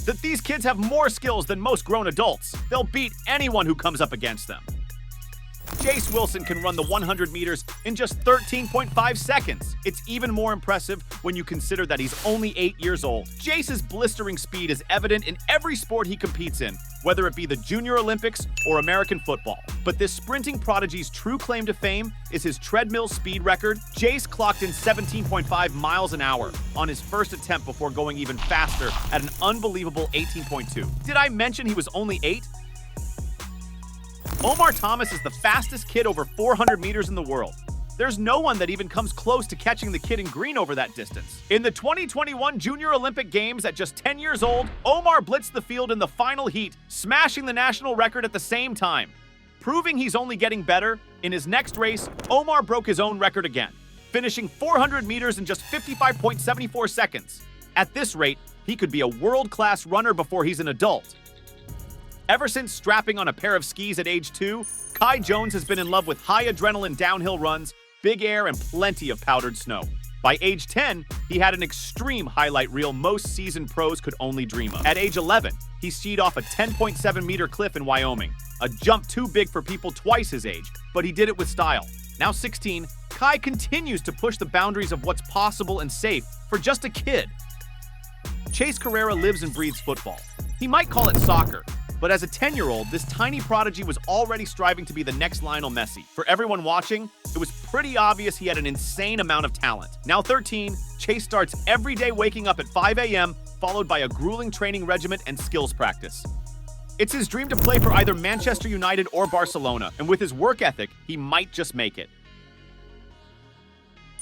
that these kids have more skills than most grown adults. They'll beat anyone who comes up against them. Jace Wilson can run the 100 meters in just 13.5 seconds. It's even more impressive when you consider that he's only 8 years old. Jace's blistering speed is evident in every sport he competes in, whether it be the Junior Olympics or American football. But this sprinting prodigy's true claim to fame is his treadmill speed record. Jace clocked in 17.5 miles an hour on his first attempt before going even faster at an unbelievable 18.2. Did I mention he was only 8? Omar Thomas is the fastest kid over 400 meters in the world. There's no one that even comes close to catching the kid in green over that distance. In the 2021 Junior Olympic Games at just 10 years old, Omar blitzed the field in the final heat, smashing the national record at the same time. Proving he's only getting better, in his next race, Omar broke his own record again, finishing 400 meters in just 55.74 seconds. At this rate, he could be a world-class runner before he's an adult. Ever since strapping on a pair of skis at age 2, Kai Jones has been in love with high adrenaline downhill runs, big air, and plenty of powdered snow. By age 10, he had an extreme highlight reel most seasoned pros could only dream of. At age 11, he skied off a 10.7-meter cliff in Wyoming, a jump too big for people twice his age, but he did it with style. Now 16, Kai continues to push the boundaries of what's possible and safe for just a kid. Chase Carrera lives and breathes football. He might call it soccer, but as a 10-year-old, this tiny prodigy was already striving to be the next Lionel Messi. For everyone watching, it was pretty obvious he had an insane amount of talent. Now 13, Chase starts every day waking up at 5 a.m., followed by a grueling training regimen and skills practice. It's his dream to play for either Manchester United or Barcelona, and with his work ethic, he might just make it.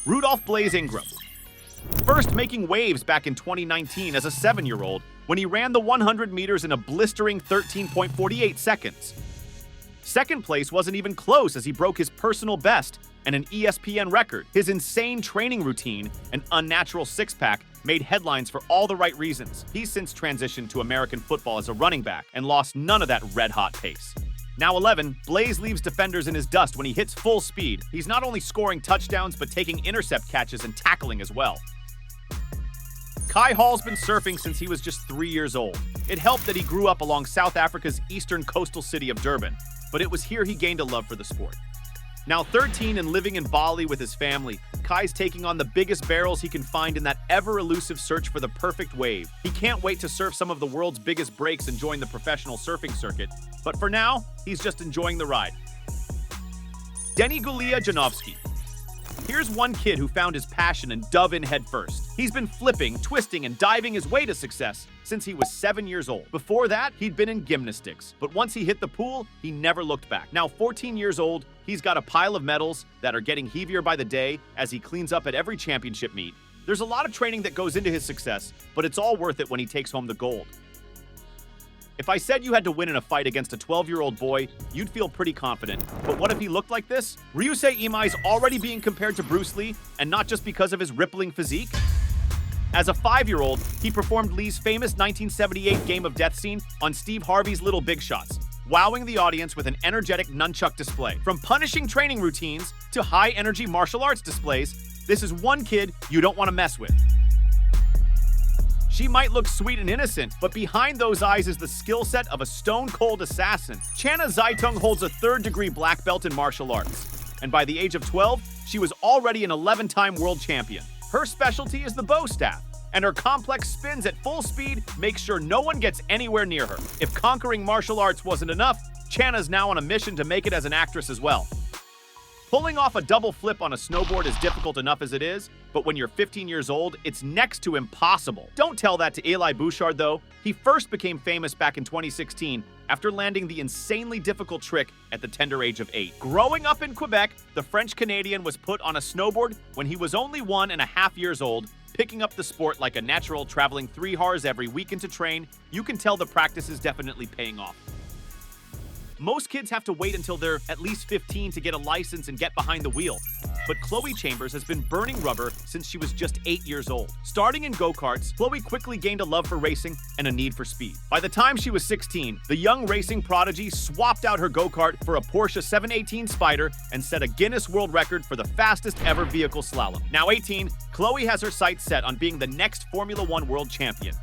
Rudolph Blaze Ingram. First making waves back in 2019 as a 7-year-old, when he ran the 100 meters in a blistering 13.48 seconds. Second place wasn't even close as he broke his personal best and an ESPN record. His insane training routine and unnatural six-pack made headlines for all the right reasons. He's since transitioned to American football as a running back and lost none of that red-hot pace. Now 11, Blaze leaves defenders in his dust when he hits full speed. He's not only scoring touchdowns, but taking intercept catches and tackling as well. Kai Hall's been surfing since he was just 3 years old. It helped that he grew up along South Africa's eastern coastal city of Durban, but it was here he gained a love for the sport. Now 13 and living in Bali with his family, Kai's taking on the biggest barrels he can find in that ever-elusive search for the perfect wave. He can't wait to surf some of the world's biggest breaks and join the professional surfing circuit, but for now, he's just enjoying the ride. Denny Gulia Janowski. Here's one kid who found his passion and dove in headfirst. He's been flipping, twisting, and diving his way to success since he was 7 years old. Before that, he'd been in gymnastics, but once he hit the pool, he never looked back. Now 14 years old, he's got a pile of medals that are getting heavier by the day as he cleans up at every championship meet. There's a lot of training that goes into his success, but it's all worth it when he takes home the gold. If I said you had to win in a fight against a 12-year-old boy, you'd feel pretty confident. But what if he looked like this? Ryusei Imai's already being compared to Bruce Lee, and not just because of his rippling physique. As a 5-year-old, he performed Lee's famous 1978 Game of Death scene on Steve Harvey's Little Big Shots, wowing the audience with an energetic nunchuck display. From punishing training routines to high-energy martial arts displays, this is one kid you don't want to mess with. She might look sweet and innocent, but behind those eyes is the skill set of a stone-cold assassin. Channa Zaitung holds a 3rd-degree black belt in martial arts, and by the age of 12, she was already an 11-time world champion. Her specialty is the bow staff, and her complex spins at full speed make sure no one gets anywhere near her. If conquering martial arts wasn't enough, Channa's now on a mission to make it as an actress as well. Pulling off a double flip on a snowboard is difficult enough as it is, but when you're 15 years old, it's next to impossible. Don't tell that to Eli Bouchard, though. He first became famous back in 2016 after landing the insanely difficult trick at the tender age of 8. Growing up in Quebec, the French-Canadian was put on a snowboard when he was only 1.5 years old, picking up the sport like a natural, traveling 3 hours every weekend to train. You can tell the practice is definitely paying off. Most kids have to wait until they're at least 15 to get a license and get behind the wheel. But Chloe Chambers has been burning rubber since she was just 8 years old. Starting in go-karts, Chloe quickly gained a love for racing and a need for speed. By the time she was 16, the young racing prodigy swapped out her go-kart for a Porsche 718 Spyder and set a Guinness World Record for the fastest ever vehicle slalom. Now 18, Chloe has her sights set on being the next Formula One world champion.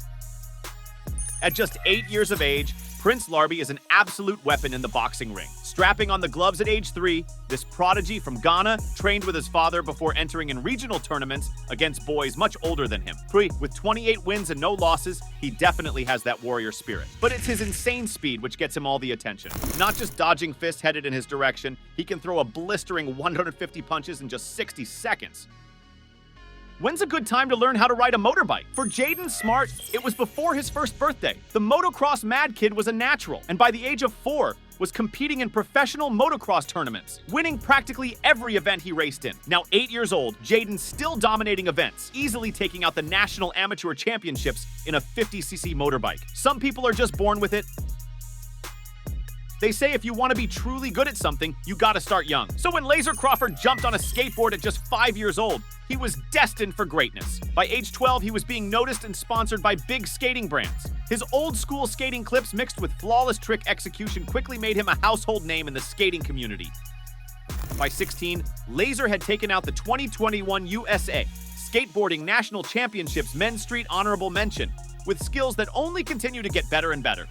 At just 8 years of age, Prince Larby is an absolute weapon in the boxing ring. Strapping on the gloves at age 3, this prodigy from Ghana trained with his father before entering in regional tournaments against boys much older than him. With 28 wins and no losses, he definitely has that warrior spirit. But it's his insane speed which gets him all the attention. Not just dodging fists headed in his direction, he can throw a blistering 150 punches in just 60 seconds. When's a good time to learn how to ride a motorbike? For Jaden Smart, it was before his first birthday. The motocross mad kid was a natural, and by the age of 4, was competing in professional motocross tournaments, winning practically every event he raced in. Now 8 years old, Jaden's still dominating events, easily taking out the national amateur championships in a 50cc motorbike. Some people are just born with it. They say if you want to be truly good at something, you gotta start young. So when Laser Crawford jumped on a skateboard at just 5 years old, he was destined for greatness. By age 12, he was being noticed and sponsored by big skating brands. His old-school skating clips mixed with flawless trick execution quickly made him a household name in the skating community. By 16, Laser had taken out the 2021 USA Skateboarding National Championships Men's Street Honorable Mention, with skills that only continue to get better and better.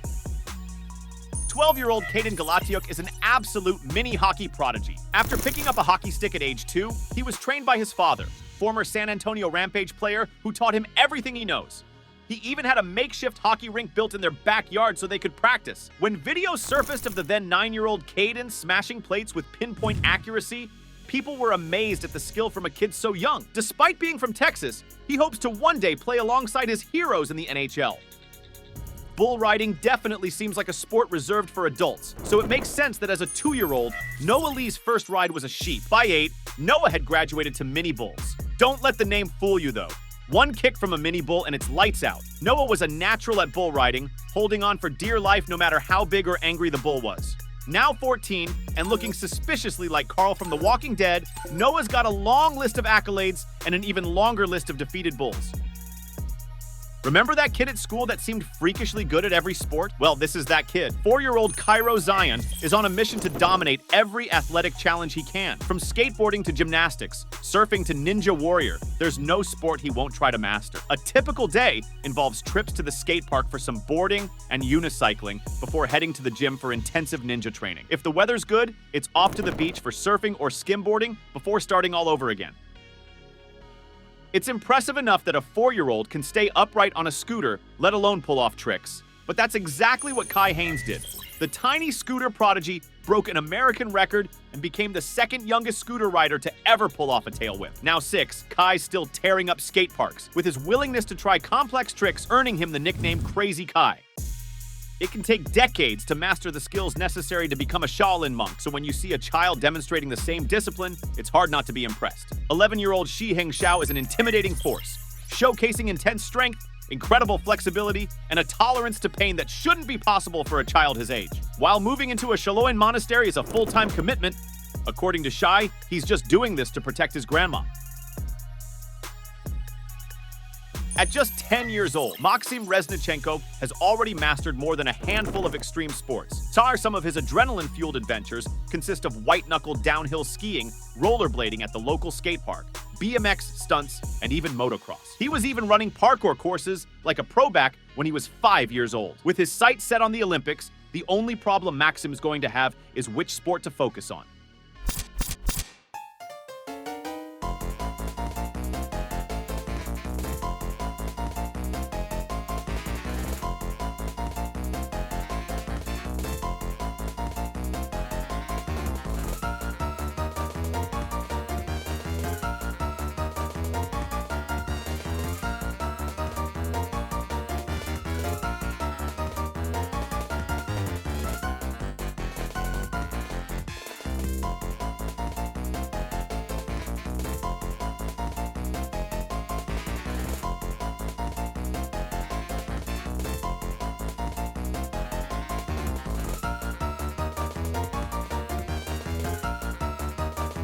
12-year-old Caden Galatiuk is an absolute mini hockey prodigy. After picking up a hockey stick at age 2, he was trained by his father, former San Antonio Rampage player who taught him everything he knows. He even had a makeshift hockey rink built in their backyard so they could practice. When video surfaced of the then 9-year-old Caden smashing plates with pinpoint accuracy, people were amazed at the skill from a kid so young. Despite being from Texas, he hopes to one day play alongside his heroes in the NHL. Bull riding definitely seems like a sport reserved for adults, so it makes sense that as a 2-year-old, Noah Lee's first ride was a sheep. By 8, Noah had graduated to mini bulls. Don't let the name fool you though. One kick from a mini bull and it's lights out. Noah was a natural at bull riding, holding on for dear life no matter how big or angry the bull was. Now 14, and looking suspiciously like Carl from The Walking Dead, Noah's got a long list of accolades and an even longer list of defeated bulls. Remember that kid at school that seemed freakishly good at every sport? Well, this is that kid. 4-year-old Cairo Zion is on a mission to dominate every athletic challenge he can. From skateboarding to gymnastics, surfing to ninja warrior, there's no sport he won't try to master. A typical day involves trips to the skate park for some boarding and unicycling before heading to the gym for intensive ninja training. If the weather's good, it's off to the beach for surfing or skimboarding before starting all over again. It's impressive enough that a 4-year-old can stay upright on a scooter, let alone pull off tricks. But that's exactly what Kai Haynes did. The tiny scooter prodigy broke an American record and became the second youngest scooter rider to ever pull off a tail whip. Now 6, Kai's still tearing up skate parks, with his willingness to try complex tricks earning him the nickname Crazy Kai. It can take decades to master the skills necessary to become a Shaolin monk, so when you see a child demonstrating the same discipline, it's hard not to be impressed. 11-year-old Shi Heng Xiao is an intimidating force, showcasing intense strength, incredible flexibility, and a tolerance to pain that shouldn't be possible for a child his age. While moving into a Shaloin monastery is a full-time commitment, according to Shai, he's just doing this to protect his grandma. At just 10 years old, Maxim Reznichenko has already mastered more than a handful of extreme sports. Some of his adrenaline-fueled adventures consist of white-knuckle downhill skiing, rollerblading at the local skate park, BMX stunts, and even motocross. He was even running parkour courses like a pro-back when he was 5 years old. With his sights set on the Olympics, the only problem Maxim's going to have is which sport to focus on.